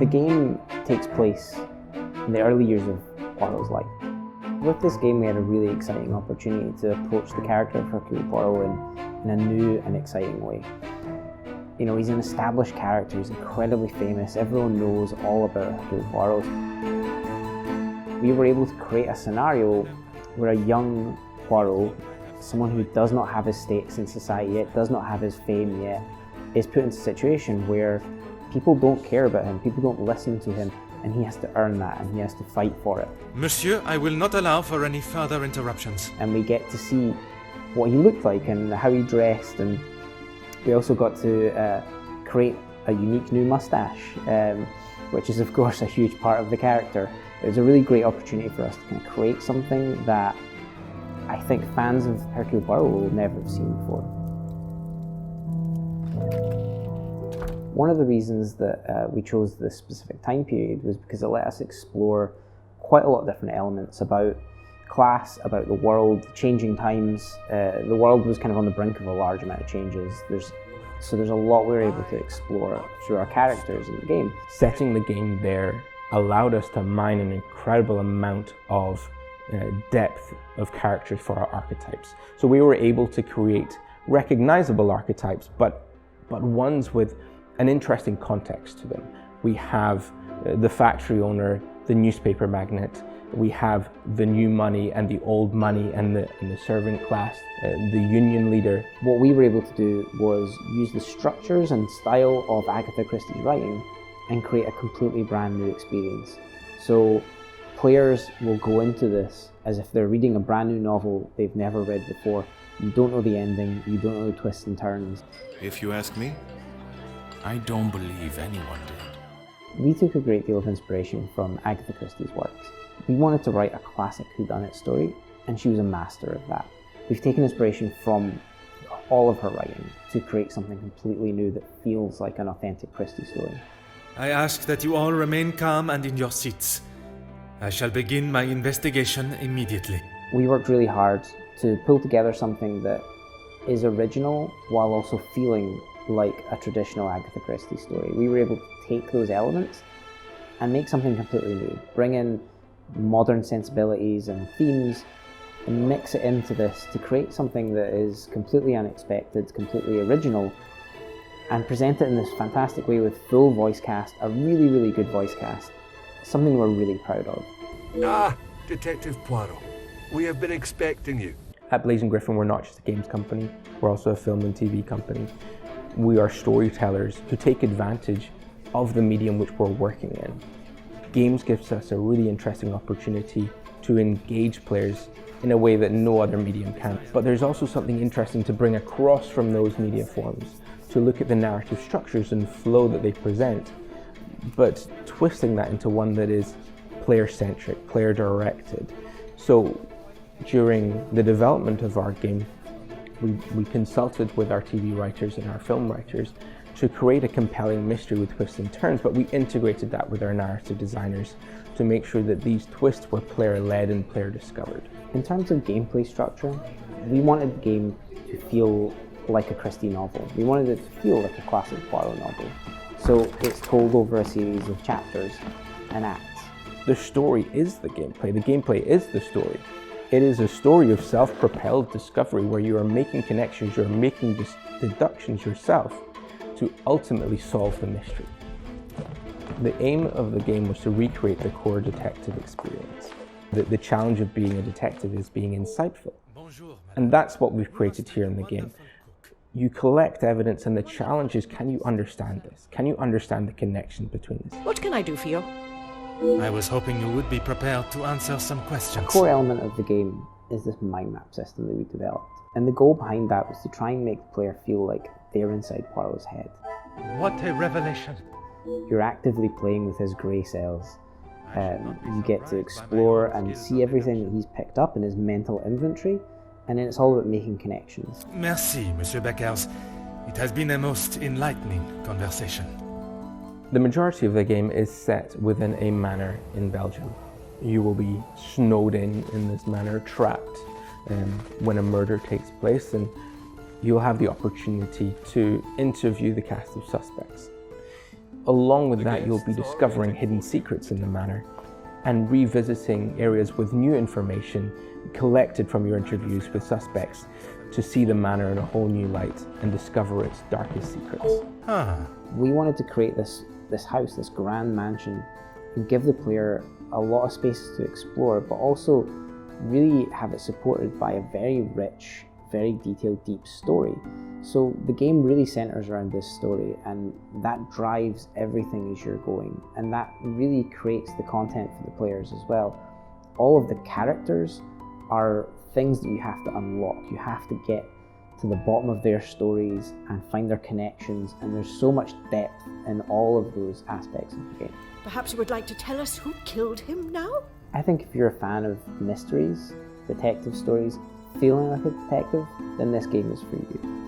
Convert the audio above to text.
The game takes place in the early years of Poirot's life. With this game, we had a really exciting opportunity to approach the character of Hercule Poirot in a new and exciting way. You know, he's an established character, he's incredibly famous, everyone knows all about Hercule Poirot. We were able to create a scenario where a young Poirot, someone who does not have his status in society yet, does not have his fame yet, is put into a situation where people don't care about him, people don't listen to him, and he has to earn that, and he has to fight for it. Monsieur, I will not allow for any further interruptions. And we get to see what he looked like and how he dressed, and we also got to create a unique new mustache, which is of course a huge part of the character. It was a really great opportunity for us to kind of create something that I think fans of Hercule Poirot will never have seen before. One of the reasons that we chose this specific time period was because it let us explore quite a lot of different elements about class, about the world, changing times. The world was kind of on the brink of a large amount of changes. So there's a lot we were able to explore through our characters in the game. Setting the game there allowed us to mine an incredible amount of depth of characters for our archetypes. So we were able to create recognizable archetypes, but ones with an interesting context to them. We have the factory owner, the newspaper magnate, we have the new money and the old money and the servant class, the union leader. What we were able to do was use the structures and style of Agatha Christie's writing and create a completely brand new experience. So players will go into this as if they're reading a brand new novel they've never read before. You don't know the ending, you don't know the twists and turns. If you ask me, I don't believe anyone did. We took a great deal of inspiration from Agatha Christie's works. We wanted to write a classic whodunit story, and she was a master of that. We've taken inspiration from all of her writing to create something completely new that feels like an authentic Christie story. I ask that you all remain calm and in your seats. I shall begin my investigation immediately. We worked really hard to pull together something that is original while also feeling like a traditional Agatha Christie story. We were able to take those elements and make something completely new, bring in modern sensibilities and themes and mix it into this to create something that is completely unexpected, completely original, and present it in this fantastic way with full voice cast, a really, really good voice cast, something we're really proud of. Ah, Detective Poirot, we have been expecting you. At Blazing Griffin, we're not just a games company, we're also a film and TV company. We are storytellers who take advantage of the medium which we're working in. Games gives us a really interesting opportunity to engage players in a way that no other medium can. But there's also something interesting to bring across from those media forms, to look at the narrative structures and flow that they present, but twisting that into one that is player-centric, player-directed. So during the development of our game, we consulted with our TV writers and our film writers to create a compelling mystery with twists and turns, but we integrated that with our narrative designers to make sure that these twists were player-led and player-discovered. In terms of gameplay structure, we wanted the game to feel like a Christie novel. We wanted it to feel like a classic Poirot novel. So it's told over a series of chapters and acts. The story is the gameplay is the story. It is a story of self-propelled discovery where you are making connections, you're making deductions yourself to ultimately solve the mystery. The aim of the game was to recreate the core detective experience. The challenge of being a detective is being insightful. And that's what we've created here in the game. You collect evidence and the challenge is, can you understand this? Can you understand the connection between this? What can I do for you? I was hoping you would be prepared to answer some questions. A core element of the game is this mind map system that we developed. And the goal behind that was to try and make the player feel like they're inside Poirot's head. What a revelation. You're actively playing with his grey cells. You get to explore and see everything that he's picked up in his mental inventory, and then it's all about making connections. Merci, Monsieur Backhouse. It has been a most enlightening conversation. The majority of the game is set within a manor in Belgium. You will be snowed in this manor, trapped when a murder takes place, and you'll have the opportunity to interview the cast of suspects. Along with that, you'll be discovering hidden secrets in the manor and revisiting areas with new information collected from your interviews with suspects to see the manor in a whole new light and discover its darkest secrets. We wanted to create this house, this grand mansion, and give the player a lot of spaces to explore, but also really have it supported by a very rich, very detailed, deep story. So the game really centers around this story, and that drives everything as you're going, and that really creates the content for the players as well. All of the characters are things that you have to unlock. You have to get to the bottom of their stories and find their connections, and there's so much depth in all of those aspects of the game. Perhaps you would like to tell us who killed him now? I think if you're a fan of mysteries, detective stories, feeling like a detective, then this game is for you.